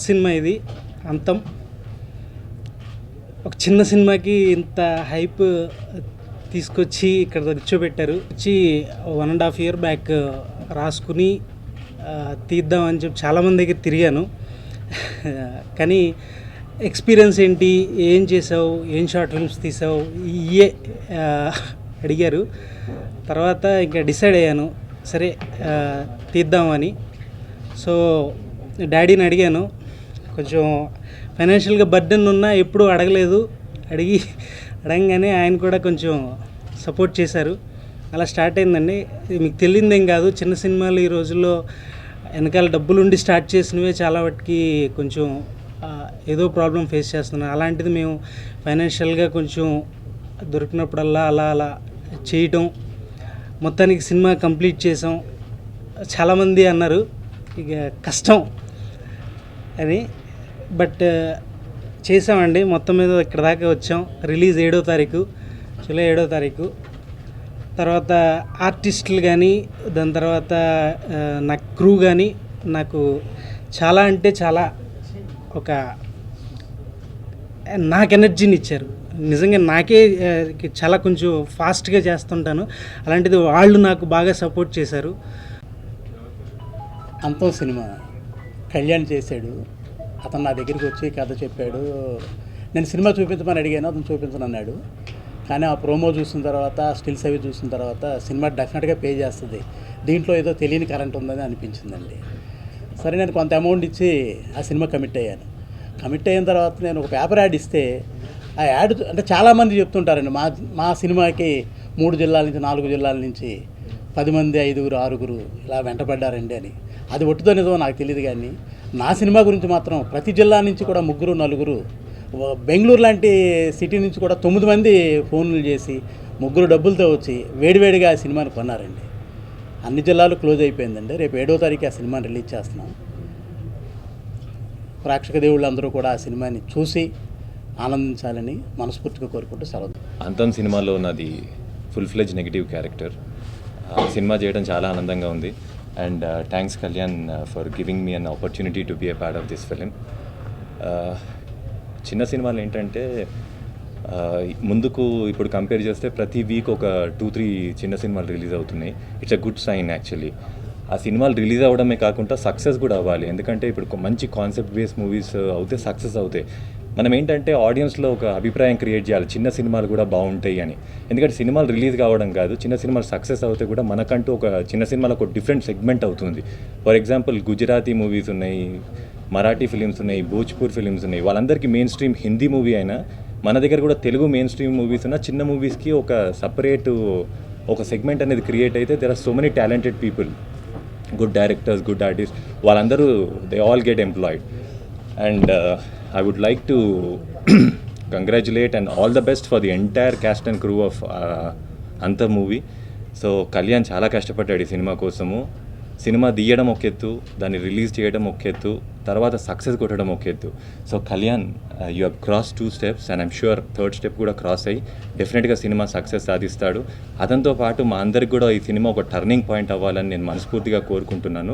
Cinema ఇది అంతం. ఒక చిన్న సినిమాకి ఇంత హైప్ తీసుకొచ్చి ఇక్కడ కూర్చోబెట్టారు. వచ్చి 1.5 year బ్యాక్ రాసుకుని తీద్దామని చెప్పి చాలామంది దగ్గర తిరిగాను. కానీ ఎక్స్పీరియన్స్ ఏంటి, ఏం చేసావు, ఏం షార్ట్ ఫిల్మ్స్ తీసావు, ఇయే అడిగారు. తర్వాత ఇంకా డిసైడ్ అయ్యాను, సరే తీద్దామని. సో డాడీని అడిగాను. కొంచెం ఫైనాన్షియల్గా బర్డెన్ ఉన్నా ఎప్పుడూ అడగంగానే ఆయన కూడా కొంచెం సపోర్ట్ చేశారు. అలా స్టార్ట్ అయిందండి. మీకు తెలియదేం కాదు, చిన్న సినిమాలు ఈ రోజుల్లో వెనకాల డబ్బులుండి స్టార్ట్ చేసినవే చాలా వాటికి కొంచెం ఏదో ప్రాబ్లం ఫేస్ చేస్తున్నాం. అలాంటిది మేము ఫైనాన్షియల్గా కొంచెం దొరికినప్పుడల్లా అలా చేయటం, మొత్తానికి సినిమా కంప్లీట్ చేసాం. చాలామంది అన్నారు ఇక కష్టం అని, బట్ చేసామండి. మొత్తం మీద ఇక్కడ దాకా వచ్చాం. రిలీజ్ 7వ తారీఖు, జూలై 7వ తారీఖు. తర్వాత ఆర్టిస్టులు కానీ, దాని తర్వాత నా క్రూ కానీ నాకు చాలా అంటే చాలా నాకు ఎనర్జీని ఇచ్చారు. నిజంగా నాకే చాలా కొంచెం ఫాస్ట్గా చేస్తుంటాను, అలాంటిది వాళ్ళు నాకు బాగా సపోర్ట్ చేశారు. అంతం సినిమా కళ్యాణ్ చేశాడు. అతను నా దగ్గరికి వచ్చి కథ చెప్పాడు. నేను సినిమా చూపించమని అడిగాను, అతను చూపించను అన్నాడు. కానీ ఆ ప్రోమో చూసిన తర్వాత, స్టిల్స్ అవి చూసిన తర్వాత సినిమా డెఫినెట్గా పే చేస్తుంది, దీంట్లో ఏదో తెలియని కరెంట్ ఉందని అనిపించిందండి. సరే నేను కొంత అమౌంట్ ఇచ్చి ఆ సినిమా కమిట్ అయ్యాను. కమిట్ అయిన తర్వాత నేను ఒక పేపర్ యాడ్ ఇస్తే, ఆ యాడ్ అంటే చాలామంది చెప్తుంటారండి, మా సినిమాకి 3 జిల్లాల నుంచి 4 జిల్లాల నుంచి 10 మంది 5, 6 ఇలా వెంటపడ్డారండి అని. అది ఒట్టుదో నిజమో నాకు తెలియదు, కానీ నా సినిమా గురించి మాత్రం ప్రతి జిల్లా నుంచి కూడా 3, 4, బెంగళూరు లాంటి సిటీ నుంచి కూడా 9 మంది ఫోన్లు చేసి 3 డబ్బులతో వచ్చి వేడివేడిగా ఆ సినిమాని కొన్నారండి. అన్ని జిల్లాలు క్లోజ్ అయిపోయిందండి. రేపు 7వ తారీఖు ఆ సినిమాని రిలీజ్ చేస్తున్నాం. ప్రేక్షక దేవుళ్ళు అందరూ కూడా ఆ సినిమాని చూసి ఆనందించాలని మనస్ఫూర్తిగా కోరుకుంటూ సెలవు. అంతం సినిమాలో నాది ఫుల్ ఫ్లెజ్ నెగిటివ్ క్యారెక్టర్. సినిమా చేయడం చాలా ఆనందంగా ఉంది. And thanks Kalyan for giving me an opportunity to be a part of this film. చిన్న సినిమాలు ఏంటంటే ముందుకు ఇప్పుడు కంపేర్ చేస్తే ప్రతి వీక్ ఒక 2-3 చిన్న సినిమాలు రిలీజ్ అవుతున్నాయి. It's a good sign actually. ఆ సినిమాలు రిలీజ్ అవ్వడమే కాకుండా సక్సెస్ కూడా అవ్వాలి. ఎందుకంటే ఇప్పుడు మంచి కాన్సెప్ట్ బేస్డ్ మూవీస్ అవుతే సక్సెస్ అవుతాయి. మనం ఏంటంటే ఆడియన్స్లో ఒక అభిప్రాయం క్రియేట్ చేయాలి, చిన్న సినిమాలు కూడా బాగుంటాయి అని. ఎందుకంటే సినిమాలు రిలీజ్ కావడం కాదు, చిన్న సినిమాలు సక్సెస్ అవుతే కూడా మనకంటూ ఒక చిన్న సినిమాలో ఒక డిఫరెంట్ సెగ్మెంట్ అవుతుంది. ఫర్ ఎగ్జాంపుల్ గుజరాతీ మూవీస్ ఉన్నాయి, మరాఠీ ఫిలిమ్స్ ఉన్నాయి, భోజ్పూర్ ఫిలిమ్స్ ఉన్నాయి. వాళ్ళందరికీ మెయిన్ స్ట్రీమ్ హిందీ మూవీ అయినా, మన దగ్గర కూడా తెలుగు మెయిన్ స్ట్రీమ్ మూవీస్ ఉన్న చిన్న మూవీస్కి ఒక సపరేట్ ఒక సెగ్మెంట్ అనేది క్రియేట్ అయితే there are so many talented people, good directors, good artist, వాళ్ళందరూ దే all get employed. And I would like to congratulate and all the best for the entire cast and crew of Antha movie. So Kalyan చాలా కష్టపడ్డాడు ఈ cinema కోసము. Cinema తీయడం ఒక ఎత్తు, దాన్ని రిలీజ్ చేయడం ఒక ఎత్తు, తర్వాత సక్సెస్ కొట్టడం ఒక ఎత్తు. So Kalyan you have cross 2 steps and I'm sure 3rd step కూడా క్రాస్ అయ్యి డెఫినెట్గా సినిమా సక్సెస్ సాధిస్తాడు. అతనితో పాటు మా అందరికి కూడా ఈ సినిమా ఒక టర్నింగ్ పాయింట్ అవ్వాలని నేను మనస్ఫూర్తిగా కోరుకుంటున్నాను.